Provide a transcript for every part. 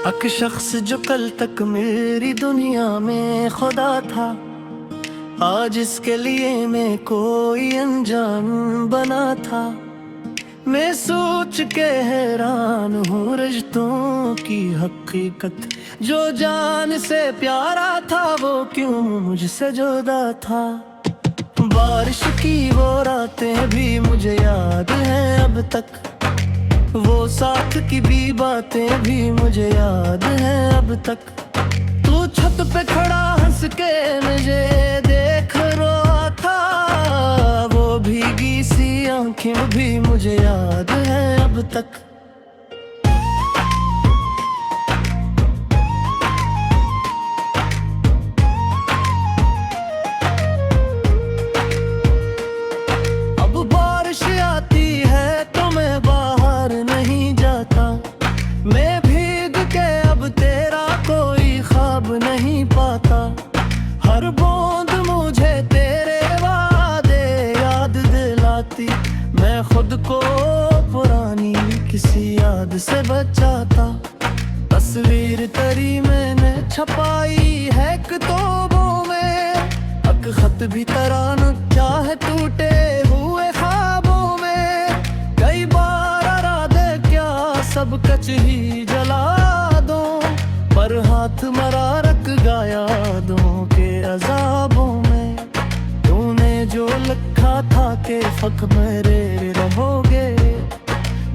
एक शख्स जो कल तक मेरी दुनिया में खुदा था, आज इसके लिए मैं कोई अनजान बना था। मैं सोच के हैरान हूँ रिश्तों की हकीकत, जो जान से प्यारा था वो क्यों मुझसे जुदा था। बारिश की वो रातें भी मुझे याद हैं अब तक, वो साथ की भी बातें भी मुझे याद हैं अब तक। तू छत पे खड़ा हंस के मुझे देख रहा था, वो भीगी सी आंखें भी मुझे याद हैं अब तक। अब बारिश आती है तो मैं बाहर नहीं जाता, मैं भीग के अब तेरा कोई ख्वाब नहीं पाता। हर बूंद मुझे तेरे वादे याद दिलाती, मैं खुद को पुरानी किसी याद से बचाता। तस्वीर तेरी मैंने छपाई है किताबों में, एक खत भी तराना चाहे टूटे हुए ख्वाबों में। कई बार इरादे क्या सब कच ही जला दो, पर हाथ मरा रख गया यादों के अजाबों में। तूने जो लिखा था कि फक मेरे रहोगे,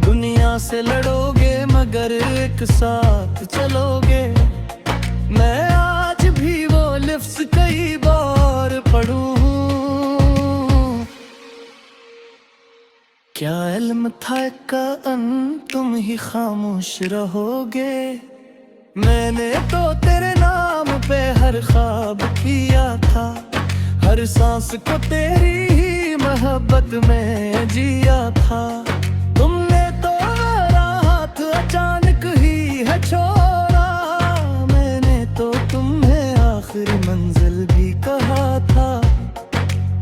दुनिया से लड़ोगे मगर एक साथ चलोगे। मैं आज भी वो लिफ्ज़ कई बार पढ़ूं, क्या इल्म था का तुम ही खामोश रहोगे। मैंने तो तेरे नाम पे हर ख्वाब किया था, हर सांस को तेरी ही मोहब्बत में जिया था। तुमने तो मेरा हाथ अचानक ही है छोड़ा, मैंने तो तुम्हें आखिरी मंजिल भी कहा था।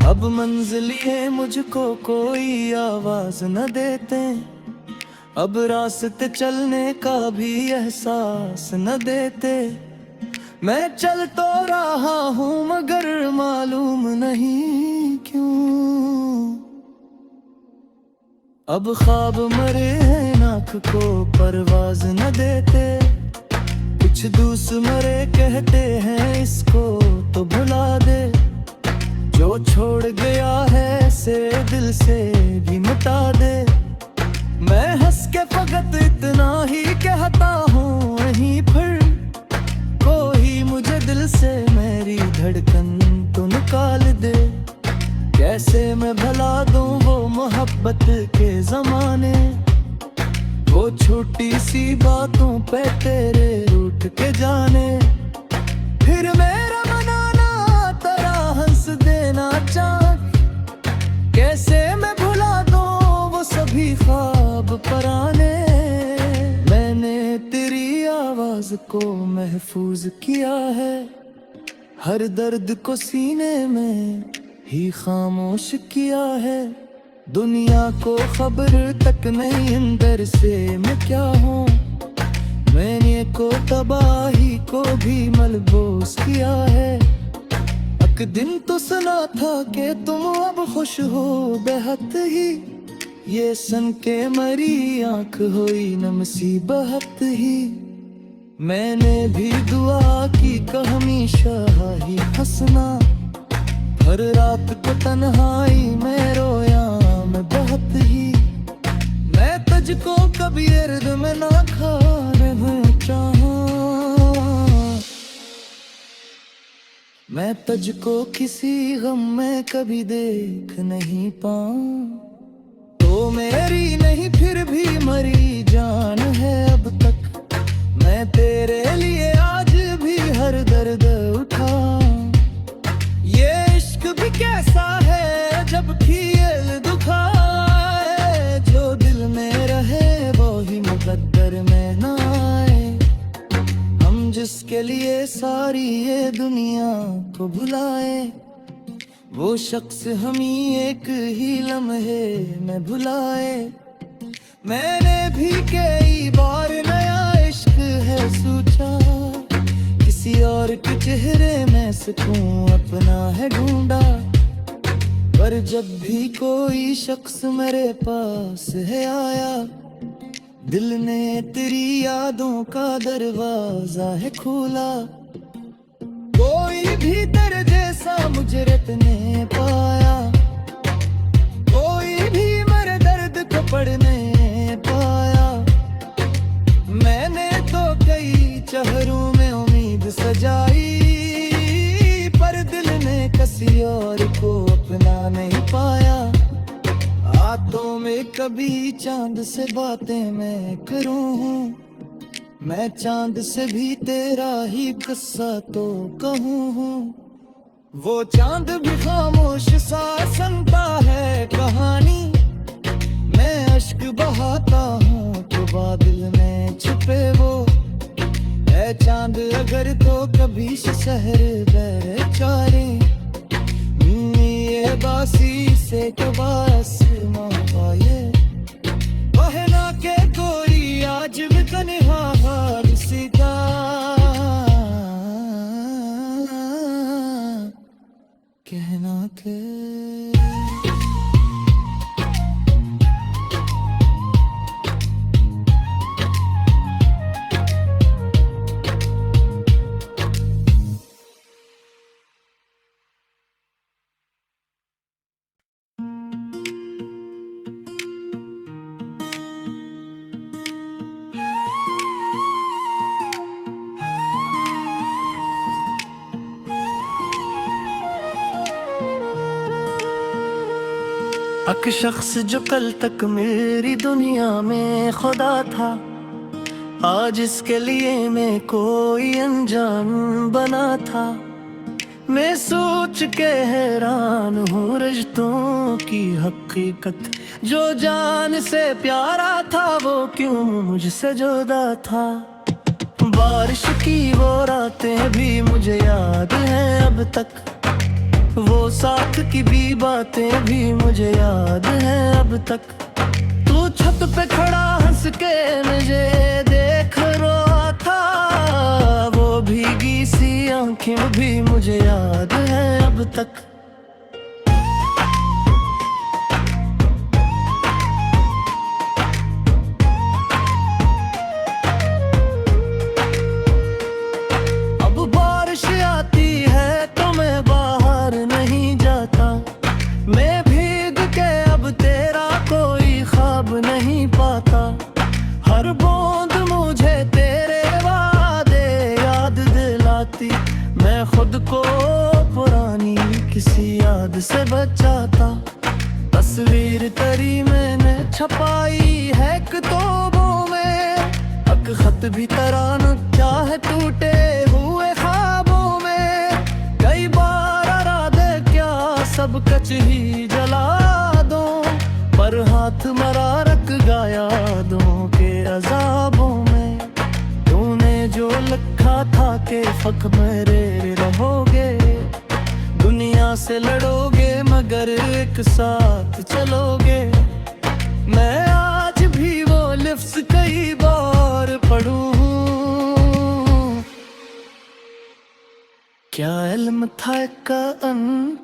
अब मंजिलिए मुझको कोई आवाज न देते, अब रास्ते चलने का भी एहसास न देते। मैं चल तो रहा हूँ मगर मालूम नहीं क्यों, अब ख्वाब मरे हैं आँख को परवाज न देते। कुछ दूसरे कहते हैं इसको तो भुला दे, जो छोड़ गया है से दिल से भी मिटा दे। मैं हंस के फकत इतना ही कहता हूँ वहीं फिर, कोई मुझे दिल से मेरी धड़कन तो निकाल दे। कैसे मैं भुला दूं वो मोहब्बत के जमाने, वो छोटी सी बातों पे तेरे रूठ के जाने। फिर मेरा मनाना तेरा हंस देना चाह, कैसे मैं भुला दूं वो सभी ख्वाब पराने। मैंने तेरी आवाज को महफूज किया है, हर दर्द को सीने में ही खामोश किया है। दुनिया को खबर तक नहीं अंदर से मैं क्या हूँ, मैंने को तबाही को भी मलबूस किया है। एक दिन तो सुना था कि तुम अब खुश हो बेहद ही, ये सन के मरी आंख हुई नम सी बहत ही। मैंने भी दुआ की हमेशा ही हंसना, हर रात को तन्हाई में रोया मैं बहुत ही। मैं तुझको कभी अर्द में ना खा रहा चाहा, मैं तुझको किसी गम में कभी देख नहीं पाऊं। तो मेरी नहीं फिर भी मरी जान है अब तक, मैं तेरे लिए आज भी हर दर्द उठाऊं। ये इश्क भी कैसा है जब खेल दुखाए, जो दिल में रहे वो ही मुकद्दर में ना आए। हम जिसके लिए सारी ये दुनिया को भुलाए, वो शख्स हमी एक ही लम्हे में भुलाए। मैंने भी कई बार नया इश्क है सूझ सुकून अपना है ढूंढा, पर जब भी कोई शख्स मेरे पास है आया, दिल ने तेरी यादों का दरवाजा है खोला। कोई भी तेरे जैसा मुजरत ने पाया, कोई भी मेरे दर्द को पढ़ने पाया। मैंने तो कई चेहरों में उम्मीद सजाई, पर दिल ने किसी और को अपना नहीं पाया। रातों में कभी चांद से बातें मैं करूं, मैं चांद से भी तेरा ही किस्सा तो कहूं। वो चांद भी खामोश सा सुनता है कहानी, मैं अश्क बहाता हूँ तो बादल में छुपे वो है चांद। अगर तो कभी शहर बेचारे ये बासी से कबास माए, बहना के गोरी आज भी तन्हा हार सीधा। कहना के एक शख्स जो कल तक मेरी दुनिया में खुदा था, आज इसके लिए मैं कोई अनजान बना था। मैं सोच के हैरान हूँ रिश्तों की हकीकत, जो जान से प्यारा था वो क्यों मुझसे जुदा था। बारिश की वो रातें भी मुझे याद हैं अब तक, वो साथ की भी बातें भी मुझे याद हैं अब तक। तू छत पे खड़ा हंस के मुझे देख रहा था, वो भीगी सी आंखें भी मुझे याद हैं अब तक। अब बारिश आती है तो मैं बाहर नहीं जाता, मैं भीग के अब तेरा कोई ख्वाब नहीं पाता। हर बूंद मुझे तेरे वादे याद दिलाती, मैं खुद को पुरानी किसी याद से बचाता। तस्वीर तेरी मैंने छपाई है किताबों में, एक खत भी तराना चाहे टूटे हुए ख्वाबों में। कई बार इरादे क्या सब कच ही जला दो, पर हाथ मरा रख गया यादों के अजाबों में। तूने जो लिखा था कि फक मेरे रहोगे, दुनिया से लड़ोगे मगर एक साथ चलोगे। मैं आज भी वो लिफ्ज़ कई बार पढ़ूं, क्या इल्म था का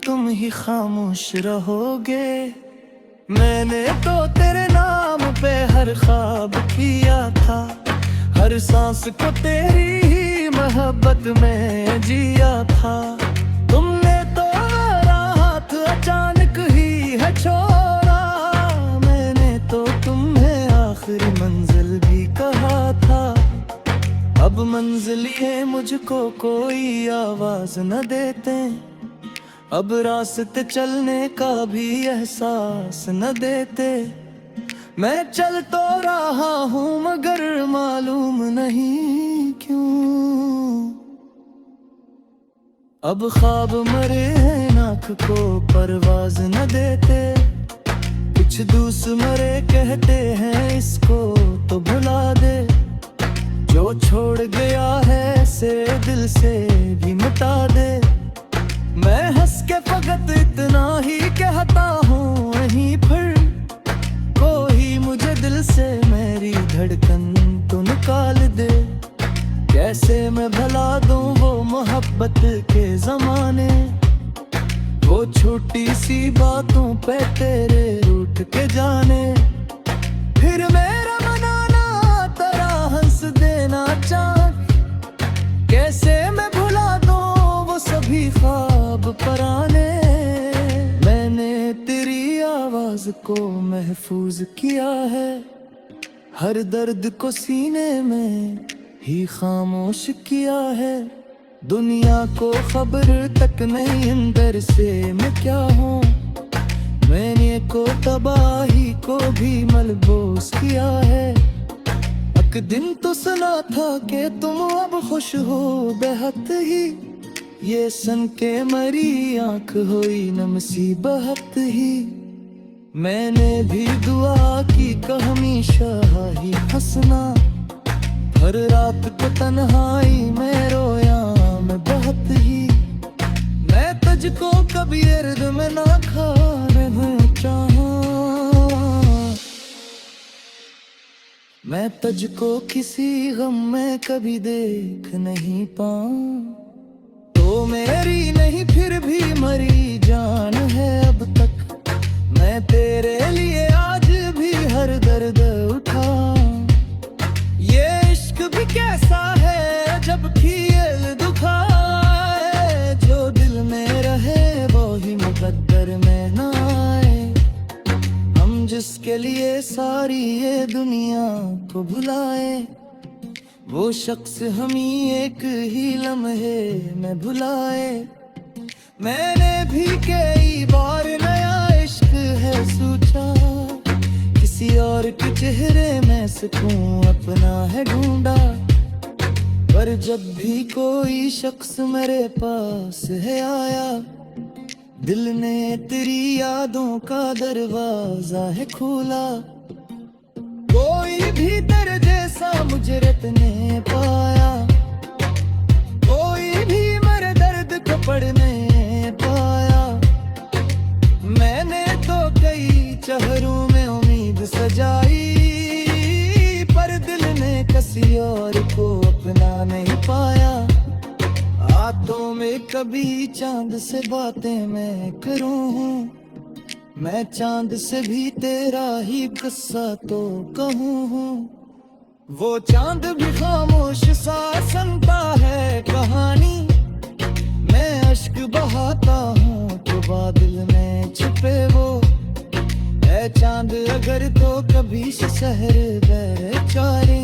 तुम ही खामोश रहोगे। मैंने तो तेरे नाम पे हर ख्वाब किया था, हर सांस को तेरी ही मोहब्बत में जिया था। तुमने तो मेरा हाथ अचानक ही है छोड़ा, मैंने तो तुम्हें आखिरी मंजिल भी कहा था। अब मंजिलिए मुझको कोई आवाज न देते, अब रास्ते चलने का भी एहसास न देते। मैं चल तो रहा हूँ मगर मालूम नहीं क्यों, अब ख्वाब मरे हैं नाक को परवाज न देते। कुछ दूसरे कहते हैं इसको तो भुला दे, जो छोड़ गया है से दिल से भी मिटा दे। मैं हंस के फकत इतना ही कहता हूँ यहीं फिर, कोई मुझे दिल से मेरी धड़कन तो निकाल दे। कैसे मैं भुला दूँ वो मोहब्बत मोहब्बत के जमाने, वो छोटी सी बातों पे तेरे रूठ के जाने। फिर मेरा मनाना तेरा हंस देना चाँद, कैसे मैं भुला दूं वो सभी ख्वाब पराने। मैंने तेरी आवाज को महफूज किया है, हर दर्द को सीने में ही खामोश किया है। दुनिया को खबर तक नहीं अंदर से मैं क्या हूँ, मैंने को तबाही को भी मलबूस किया है। एक दिन तो सुना था कि तुम अब खुश हो बेहद ही, ये सन के मरी आंख हुई नम सी बहत ही। मैंने भी दुआ की हमेशा ही हंसना, हर रात को तन्हाई में रोया मैं बहुत ही। मैं तुझको कभी अर्द में ना खा रहना चाहा, मैं तुझको किसी गम में कभी देख नहीं पाऊं। तो मेरी नहीं फिर भी मरी जान है अब तक, मैं तेरे लिए आज भी हर दर्द उठाऊं। ये इश्क भी कैसा है जब खेल दुखाए, जो दिल में रहे वो ही मुकद्दर में ना आए। हम जिसके लिए सारी ये दुनिया को भुलाए, वो शख्स हम ही एक ही लम्हे में भुलाए। मैंने भी कई बार नया इश्क है सोचा, किसी और के चेहरे में सुकून अपना है ढूंढा। पर जब भी कोई शख्स मेरे पास है आया, दिल ने तेरी यादों का दरवाजा है खोला। कोई भी तेरे जैसा मुझे रटने पाया, कोई भी मेरे दर्द को पढ़ने पाया। मैंने तो कई चेहरों में उम्मीद सजाई, पर दिल ने किसी और को अपना नहीं पाया। रातों में कभी चांद से बातें मैं करूं, मैं चांद से भी तेरा ही किस्सा तो कहूं हूँ। वो चांद भी खामोश सा सुनता है कहानी, मैं अश्क बहाता हूँ तो बादल में छुपे वो है चांद। अगर तो कभी शहर बेचारे,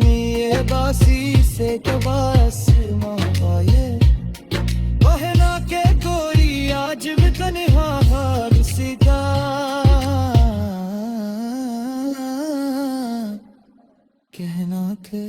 ये बासी से कबास माए बहना के गोरी आज भी तन्हा हार सीधा। कहना के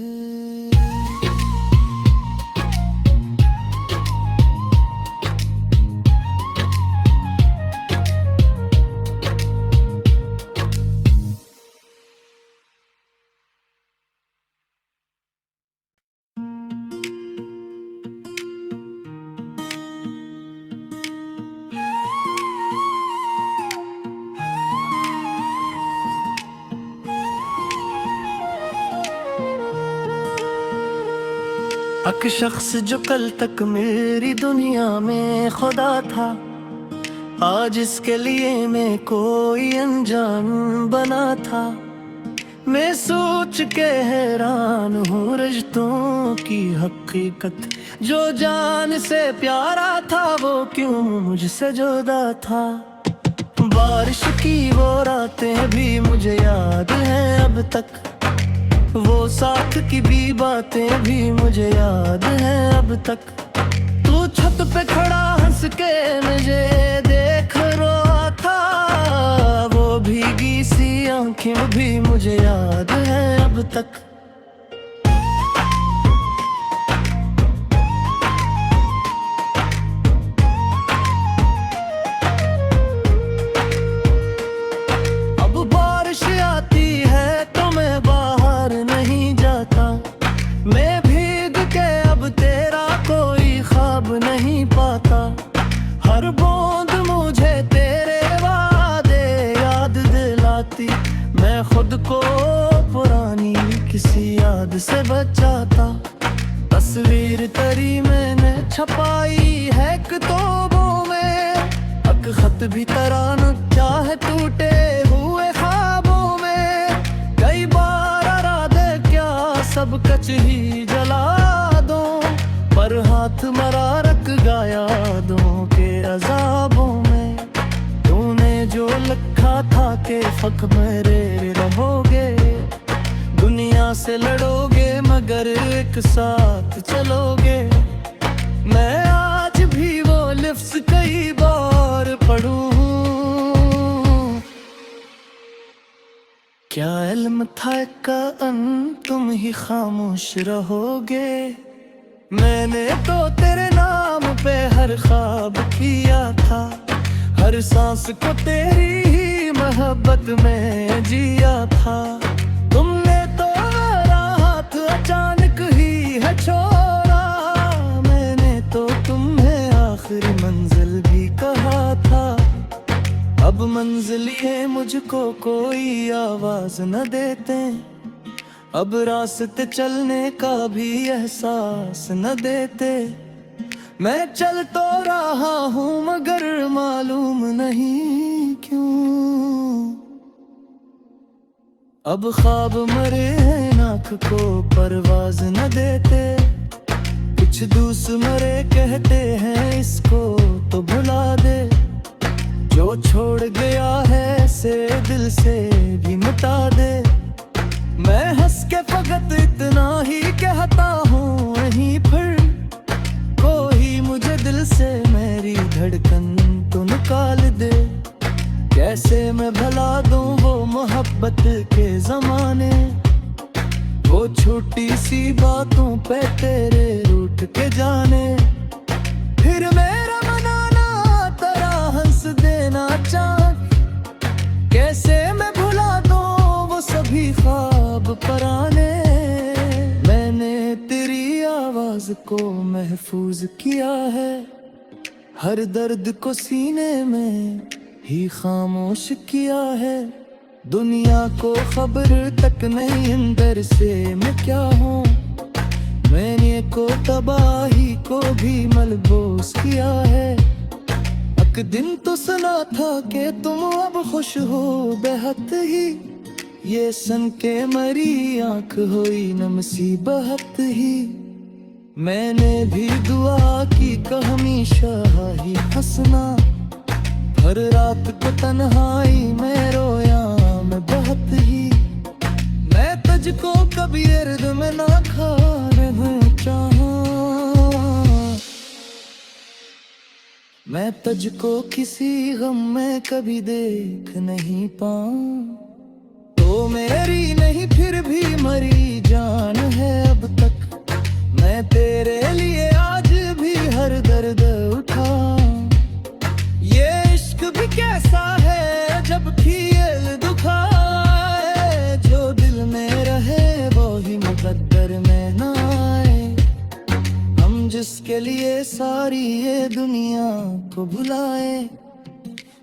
एक शख्स जो कल तक मेरी दुनिया में खुदा था, आज इसके लिए मैं कोई अनजान बना था। मैं सोच के हैरान हूँ रिश्तों की हकीकत, जो जान से प्यारा था वो क्यों मुझसे जुदा था। बारिश की वो रातें भी मुझे याद हैं अब तक, वो साथ की भी बातें भी मुझे याद हैं अब तक। तू छत पे खड़ा हंस के मुझे देख रहा था, वो भीगी सी आंखें भी मुझे याद हैं अब तक। अब बारिश आती है तो मैं बाहर नहीं जाता, मैं भीग के अब तेरा कोई ख्वाब नहीं पाता। हर बूंद मुझे तेरे वादे याद दिलाती, मैं खुद को पुरानी किसी याद से बचाता। बस तस्वीर तेरी मैंने छपाई है किताबों में, अक खत भी तराना चाहे टूटे हुए ख्वाबों में। कई बार इरादे क्या सब कच ही जला दो, पर हाथ मरा रख गया यादों के अजाबों में। तूने जो लिखा था कि फक मेरे रहोगे, दुनिया से लड़ोगे मगर एक साथ चलोगे। मैं आज भी वो लिफ्ज़ कई बार पढ़ूं, क्या इल्म था का तुम ही खामोश रहोगे। मैंने तो तेरे नाम पे हर ख्वाब किया था, हर सांस को तेरी ही मोहब्बत में जिया था। तुमने तो मेरा हाथ अचानक ही है छोड़ा, मैंने तो तुम्हें आखिरी मंजिल भी कहा था। अब मंजिलिए मुझको कोई आवाज न देते, अब रास्ते चलने का भी एहसास न देते। मैं चल तो रहा हूँ मगर मालूम नहीं क्यों, अब ख्वाब मरे हैं नाक को परवाज न देते। कुछ दूसरे कहते हैं इसको तो भुला दे, जो छोड़ गया है से दिल से भी मिटा दे। मैं हंस के फकत इतना ही कहता हूँ वहीं फिर, कोई मुझे दिल से मेरी धड़कन तो निकाल दे। कैसे मैं भुला दूं वो मोहब्बत के जमाने, वो छोटी सी बातों पे तेरे रूठ के जाने। फिर मेरा मनाना तेरा हंस देना चाह, कैसे मैं भुला दूं वो सभी ख्वाब पराने। मैंने तेरी आवाज को महफूज किया है, हर दर्द को सीने में ही खामोश किया है। दुनिया को खबर तक नहीं अंदर से मैं क्या हूँ, मैंने को तबाही को भी मलबूस किया है। एक दिन तो सुना था कि तुम अब खुश हो बेहद ही, ये सन के मरी आंख हुई न मुसीबत ही। मैंने भी दुआ की हमेशा ही हंसना, हर रात को तन्हाई में रोया मैं बहुत ही। मैं तुझको कभी अर्द में ना खा रहूं चाहूं, मैं तुझको किसी गम में कभी देख नहीं पाऊं। तो मेरी नहीं फिर भी मरी जान है अब तक, मैं तेरे लिए आज भी हर दर्द उठाऊं। ये इश्क भी कैसा है जब खील दुखाए, जो दिल में रहे वो ही मुकद्दर में ना आए। हम जिसके लिए सारी ये दुनिया को भुलाए,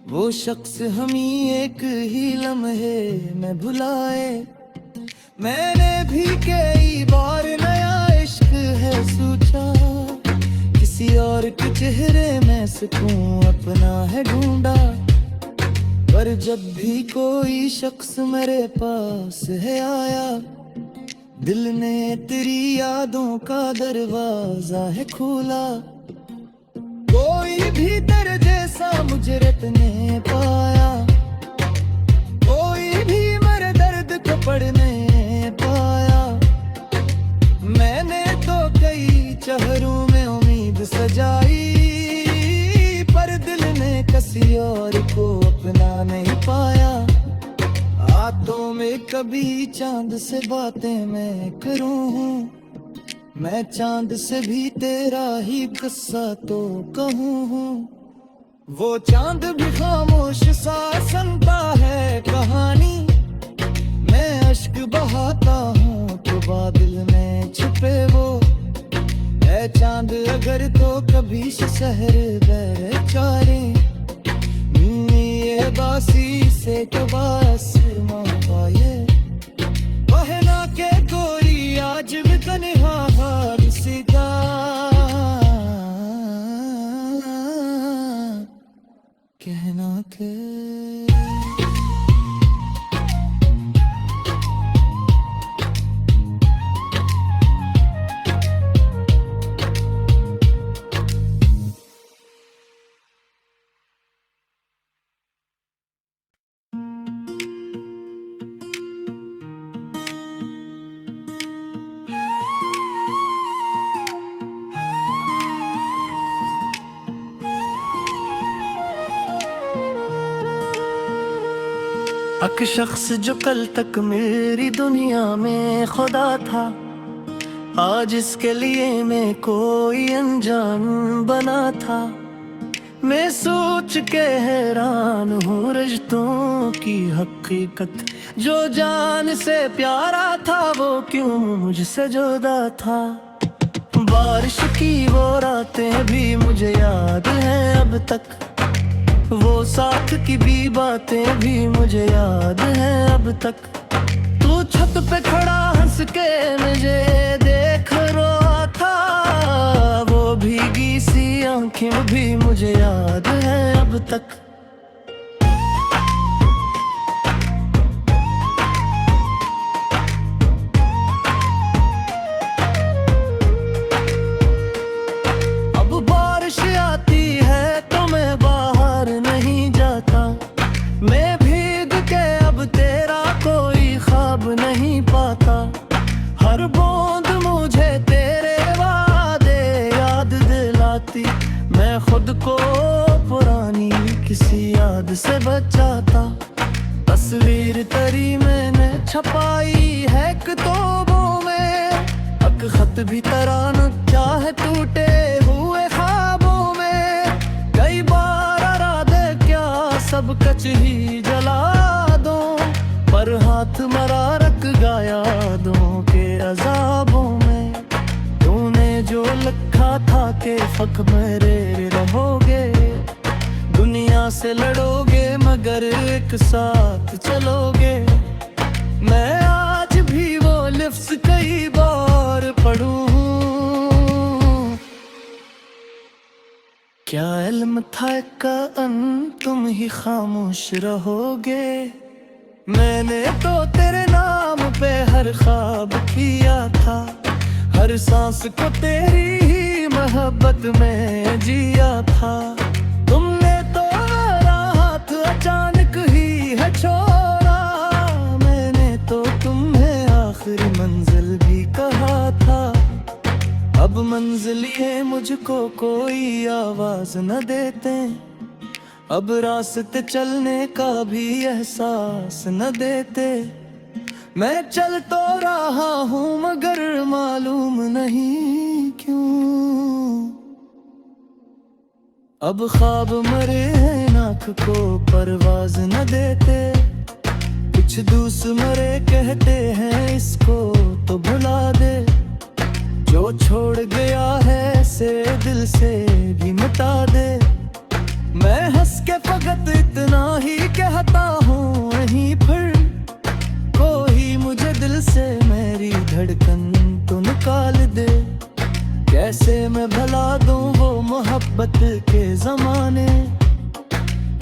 वो शख्स हम ही एक ही लम्हे में भुलाए। मैंने भी कई बार नया इश्क है सोचा, किसी और के चेहरे में सुकून अपना है ढूंढा। पर जब भी कोई शख्स मेरे पास है आया, दिल ने तेरी यादों का दरवाजा है खोला। कोई भी तेरे जैसा मुझे रटने पाया, कोई भी मेरे दर्द को पढ़ने पाया। मैंने तो कई चेहरों में उम्मीद सजाई, पर दिल ने किसी और को अपना नहीं पाया। रातों में कभी चांद से बातें मैं करूं, मैं चांद से भी तेरा ही किस्सा तो कहूं। वो चांद भी खामोश सा सुनता है कहानी, मैं अश्क बहाता हूँ तो बादल में छुपे वो है चांद। अगर तो कभी शहर बेचारे, ये बासी से कबास पाए। पहना के गोरी आज भी तन्हा हाल सीधा, एक शख्स जो कल तक मेरी दुनिया में खुदा था, आज इसके लिए मैं कोई अनजान बना था। मैं सोच के हैरान हूँ रिश्तों की हकीकत, जो जान से प्यारा था वो क्यों मुझसे जुदा था। बारिश की वो रातें भी मुझे याद हैं अब तक, वो साथ की भी बातें भी मुझे याद हैं अब तक। तू छत पे खड़ा हंस के मुझे देख रहा था, वो भीगी सी आंखें भी मुझे याद हैं अब तक। अब बारिश आती है तो मैं बाहर नहीं जाता, मैं भीग के अब तेरा कोई ख्वाब नहीं पाता। हर बूंद मुझे तेरे वादे याद दिलाती, मैं खुद को पुरानी किसी याद से बचाता। तस्वीर तेरी मैंने छपाई है किताबों में, एक खत भी तराना चाहे टूटे हुए ख्वाबों में। कई बार इरादे क्या सब कच ही जला दो, पर हाथ मरा रख गया यादों के अजाबों में। तूने जो लिखा था कि फक मेरे रहोगे, दुनिया से लड़ोगे मगर एक साथ चलोगे। मैं आज भी वो लिफ्ज़ कई बार पढ़ूं, क्या इल्म था का तुम ही खामोश रहोगे। मैंने तो तेरे नाम पे हर ख्वाब किया था, हर सांस को तेरी ही मोहब्बत में जिया था। तुमने तो मेरा हाथ अचानक ही है छोड़ा, मैंने तो तुम्हें आखिरी मंजिल भी कहा था। अब मंजिलिए मुझको कोई आवाज न देते, अब रास्ते चलने का भी एहसास न देते। मैं चल तो रहा हूँ मगर मालूम नहीं क्यों, अब ख्वाब मरे हैं नाक को परवाज न देते। कुछ दूसरे कहते हैं इसको तो भुला दे, जो छोड़ गया है से दिल से भी मिटा दे। मैं हंस के फकत इतना ही कहता हूँ वहीं फिर, कोई मुझे दिल से मेरी धड़कन तो निकाल दे। कैसे मैं भुला दूं वो मोहब्बत के जमाने,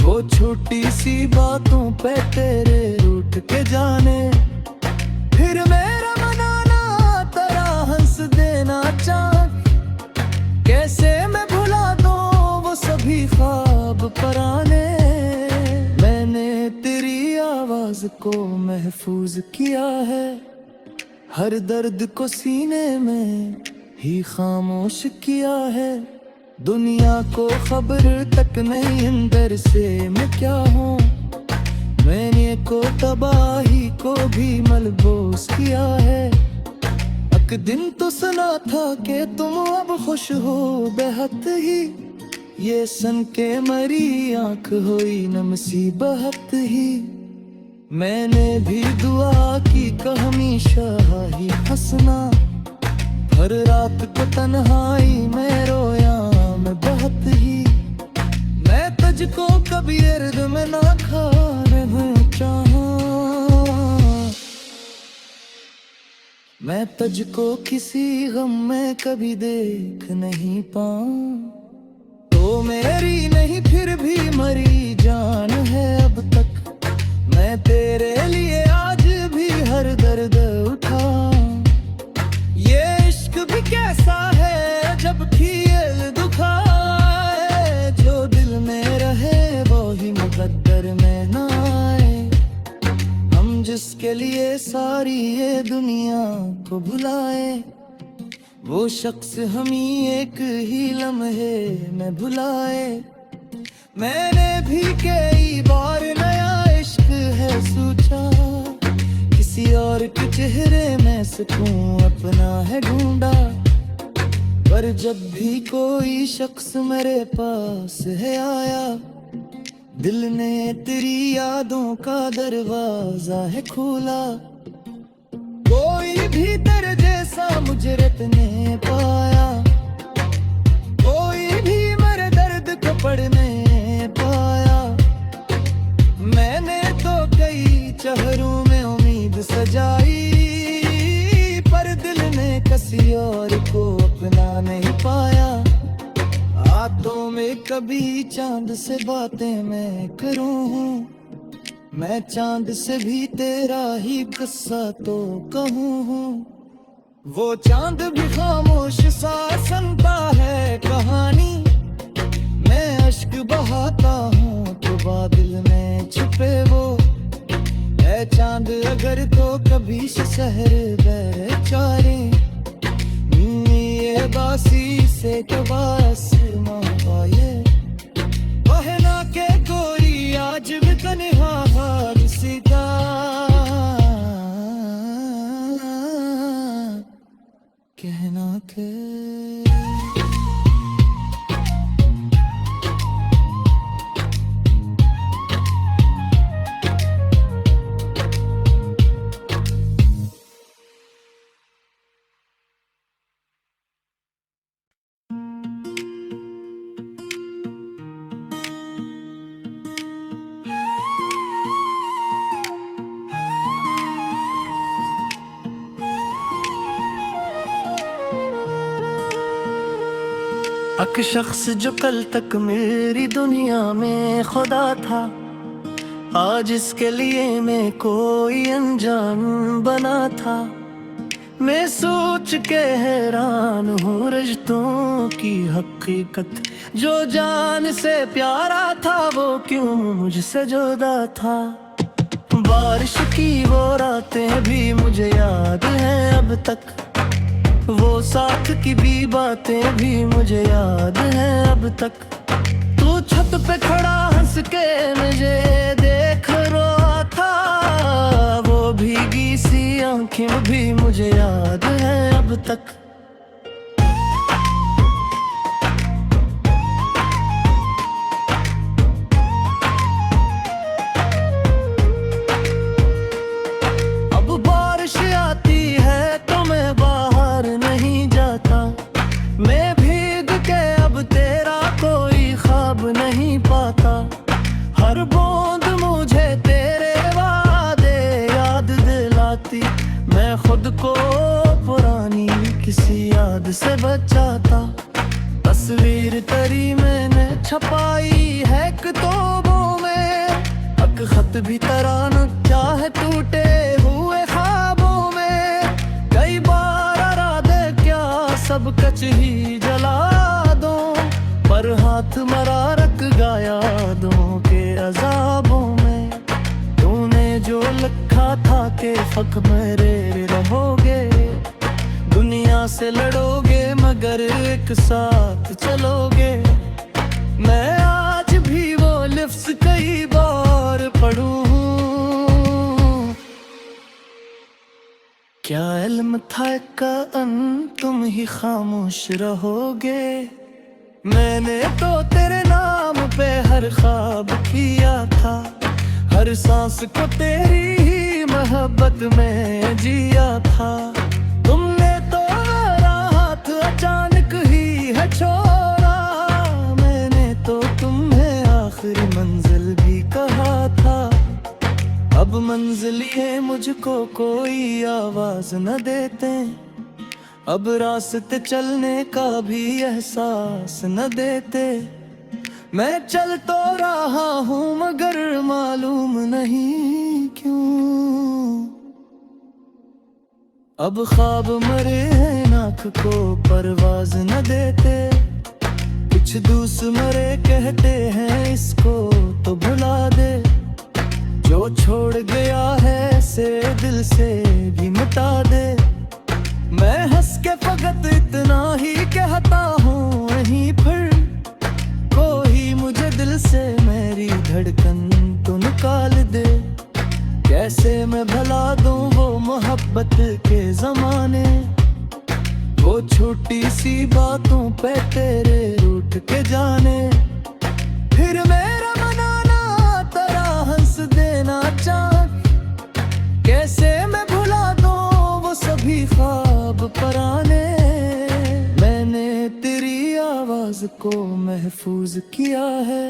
वो छोटी सी बातों पे तेरे रूठ के जाने। फिर मेरा मनाना तेरा हंस देना चाह, कैसे मैं भुला दूं वो सभी ख्वाब पराने। मैंने तेरी आवाज को महफूज किया है, हर दर्द को सीने में ही खामोश किया है। दुनिया को खबर तक नहीं अंदर से मैं क्या हूँ, मैंने को तबाही को भी मलबूस किया है। एक दिन तो सुना था कि तुम अब खुश हो बेहद ही, ये सन के मरी आंख हुई नमसी बहत ही। मैंने भी दुआ की हमेशा ही हंसना, हर रात को तन्हाई में रोया मैं बहुत ही। मैं तुझको कभी अर्द में ना खा रहूं चाहा, मैं तुझको किसी गम में कभी देख नहीं पाऊं। तो मेरी नहीं फिर भी मरी जान है अब तक, मैं तेरे लिए आज भी हर दर्द उठाऊं। ये इश्क भी कैसा है जब खील दुखाए, जो दिल में रहे वो ही मुकद्दर में ना आए। हम जिसके लिए सारी ये दुनिया को भुलाए, वो शख्स हम ही एक ही लम्हे में भुलाए। मैंने भी कई बार नया इश्क है सोचा किसी और के चेहरे में सुकून अपना है ढूंढा, पर जब भी कोई शख्स मेरे पास है आया, दिल ने तेरी यादों का दरवाजा है खोला। कोई भी तेरे जैसा मुजरत ने पाया, कोई भी मेरे दर्द को पढ़ने पाया। मैंने तो कई चेहरों में उम्मीद सजाई, पर दिल ने किसी और को अपना नहीं पाया। रातों में कभी चांद से बातें मैं करूं, मैं चांद से भी तेरा ही किस्सा तो कहूं। वो चांद भी खामोश सा सुनता है कहानी, मैं अश्क बहाता हूँ तो बादल में छुपे वो है चांद। अगर तो कभी शहर बेचारे ये बासी से कबास माए, कहना के कोई आज भी तन्हा हार सीधा, कहना के एक शख्स जो कल तक मेरी दुनिया में खुदा था, आज इसके लिए मैं कोई अनजान बना था। मैं सोच के हैरान हूँ रिश्तों की हकीकत, जो जान से प्यारा था वो क्यों मुझसे जुदा था। बारिश की वो रातें भी मुझे याद हैं अब तक, वो साथ की भी बातें भी मुझे याद हैं अब तक। तू छत पे खड़ा हंस के मुझे देख रहा था, वो भीगी सी आंखें भी मुझे याद हैं अब तक। अब बारिश आती है तो मैं बाहर नहीं जाता, मैं भीग के अब तेरा कोई ख्वाब नहीं पाता। हर बूंद मुझे तेरे वादे याद दिलाती, मैं खुद को पुरानी किसी याद से बचाता। तस्वीर तेरी मैंने छपाई है किताबों में, एक खत भी तराना चाहे टूटे हुए ख्वाबों में। कई बार इरादे क्या सब कच ही जला दो, पर हाथ मरा रख गया यादों के अजाबों में। तूने जो लिखा था कि फक मेरे रहोगे, दुनिया से लड़ोगे मगर एक साथ चलोगे। मैं आज भी वो लिफ्ज़ कई बार पढ़ूं, क्या इल्म था का तुम ही खामोश रहोगे। मैंने तो तेरे नाम पे हर ख्वाब किया था, हर सांस को तेरी ही मोहब्बत में जिया था। तुमने तो मेरा हाथ अचानक ही है छोड़ा, मैंने तो तुम्हें आखिरी मंजिल भी कहा था। अब मंजिलिए मुझको कोई आवाज न देते, अब रास्ते चलने का भी एहसास न देते। मैं चल तो रहा हूँ मगर मालूम नहीं क्यों, अब ख्वाब मरे हैं नाक को परवाज न देते। कुछ दूसरे कहते हैं इसको तो भुला दे, जो छोड़ गया है से दिल से भी मिटा दे। मैं हंस के फकत इतना ही कहता हूँ वहीं फिर, कोई मुझे दिल से मेरी धड़कन तो निकाल दे। कैसे मैं भुला दूं वो मोहब्बत के जमाने, वो छोटी सी बातों पे तेरे रूठ के जाने। फिर मेरा मनाना तेरा हंस देना चाँद, कैसे मैं भुला दूं वो सभी ख्वाब पराने। मैंने तेरी आवाज को महफूज किया है,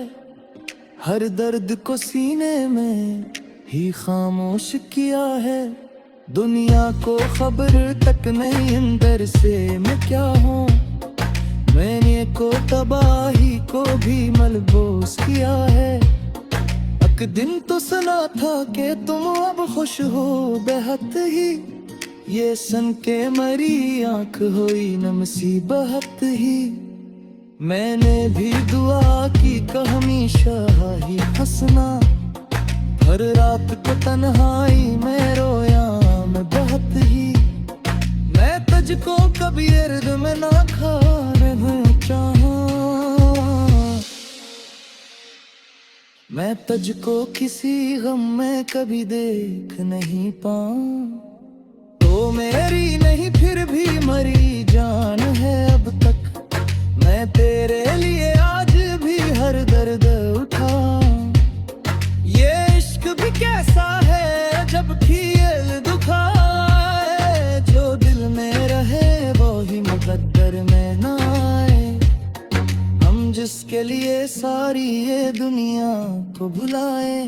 हर दर्द को सीने में ही खामोश किया है। दुनिया को खबर तक नहीं अंदर से मैं क्या हूँ, मैंने को तबाही को भी मलबूस किया है। एक दिन तो सुना था कि तुम अब खुश हो बेहद ही, ये सन के मरी आंख हुई नम सी बहत ही। मैंने भी दुआ की हमेशा ही हंसना, हर रात को तन्हाई में रोया मैं बहुत ही। मैं तुझको कभी अर्द में ना खा रहना चाहा, मैं तुझको किसी गम में कभी देख नहीं पाऊं। तो मेरी नहीं फिर भी मरी जान है अब तक, मैं तेरे लिए आज भी हर दर्द उठाऊं। ये इश्क भी कैसा है जब खेल दुखाए, जो दिल में रहे वो ही मुकद्दर में ना आए। हम जिसके लिए सारी ये दुनिया को भुलाए,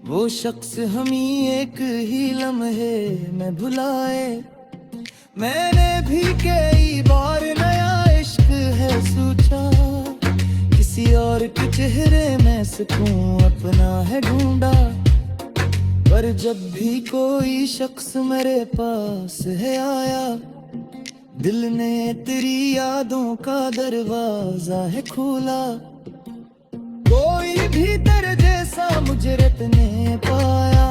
वो शख्स हम ही एक ही लम्हे में भुलाए। मैंने भी कई बार नया इश्क है सोचा, किसी और के चेहरे में सुकून अपना है ढूंढा। पर जब भी कोई शख्स मेरे पास है आया, दिल ने तेरी यादों का दरवाजा है खोला। कोई भी तेरे जैसा मुझे रटने पाया,